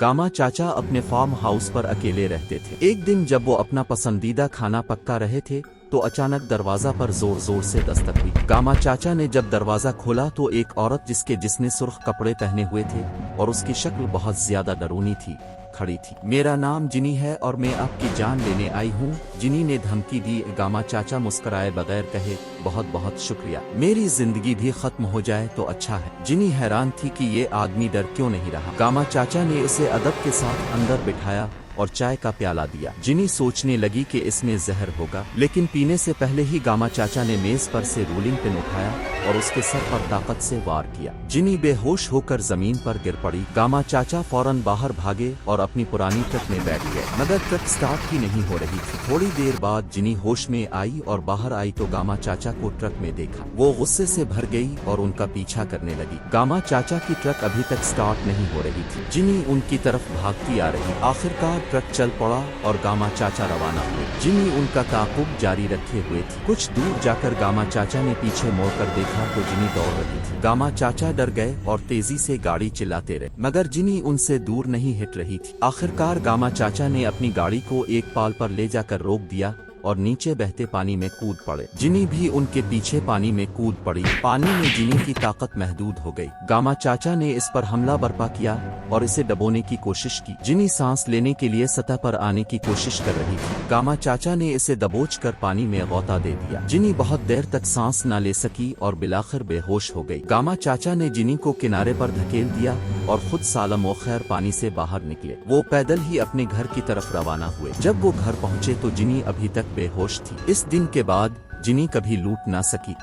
Gamma चाचा अपने farm house पर अकेले रहते थे। एक दिन जब वो अपना पसंदीदा खाना पका रहे थे तो अचानक दरवाजा पर जोर जोर से दस्तक हुई। गामा चाचा ने जब दरवाजा खोला तो एक औरत जिसने सुर्ख कपड़े पहने हुए थे और उसकी शक्ल बहुत ज्यादा डरावनी थी, खड़ी थी। मेरा नाम जिनी है और मैं आपकी जान लेने आई हूँ, जिनी ने धमकी दी। गामा चाचा मुस्कुराए बगैर कहे, बहुत बहुत शुक्रिया, मेरी जिंदगी भी खत्म हो जाए तो अच्छा है। जिनी हैरान थी कि ये आदमी डर क्यों नहीं रहा। गामा चाचा ने उसे अदब के साथ अंदर बिठाया और चाय का प्याला दिया। जिनी सोचने लगी कि इसमें जहर होगा, लेकिन पीने से पहले ही गामा चाचा ने मेज पर से रोलिंग पिन उठाया और उसके सर पर ताकत से वार किया। जिनी बेहोश होकर जमीन पर गिर पड़ी। गामा चाचा फौरन बाहर भागे और अपनी पुरानी ट्रक में बैठ गए, मगर ट्रक स्टार्ट ही नहीं हो रही थी। थोड़ी देर बाद जिनी होश में आई और बाहर आई तो गामा चाचा को ट्रक में देखा। वो गुस्से से भर गई और उनका पीछा करने लगी। गामा चाचा की ट्रक अभी तक स्टार्ट नहीं हो रही थी। जिनी उनकी तरफ भागती आ रही। आखिरकार ट्रक चल पड़ा और गामा चाचा रवाना हुए। जिनी उनका ताक़ुब जारी रखे हुए थी। कुछ दूर जाकर गामा चाचा ने पीछे मोड़कर देखा तो जिनी दौड़ रही थी। गामा चाचा डर गए और तेजी से गाड़ी चिल्लाते रहे, मगर जिनी उनसे दूर नहीं हट रही थी। आखिरकार गामा चाचा ने अपनी गाड़ी को एक पाल पर ले जाकर रोक दिया और नीचे बहते पानी में कूद पड़े। जिनी भी उनके पीछे पानी में कूद पड़ी। पानी में जिनी की ताकत महदूद हो गई। गामा चाचा ने इस पर हमला बर्पा किया और इसे दबोने की कोशिश की। जिनी सांस लेने के लिए सतह पर आने की कोशिश कर रही थी। गामा चाचा ने इसे दबोचकर पानी में गौता दे दिया। जिनी बहुत देर तक सांस न ले सकी और बिलाखिर बेहोश हो गई। गामा चाचा ने जिनी को किनारे पर धकेल दिया और खुद सालम व खैर पानी से बाहर निकले। वो पैदल ही अपने घर की तरफ रवाना हुए। जब वो घर पहुंचे तो जिनी अभी तक बेहोश थी। इस दिन के बाद जिनी कभी लूट ना सकी।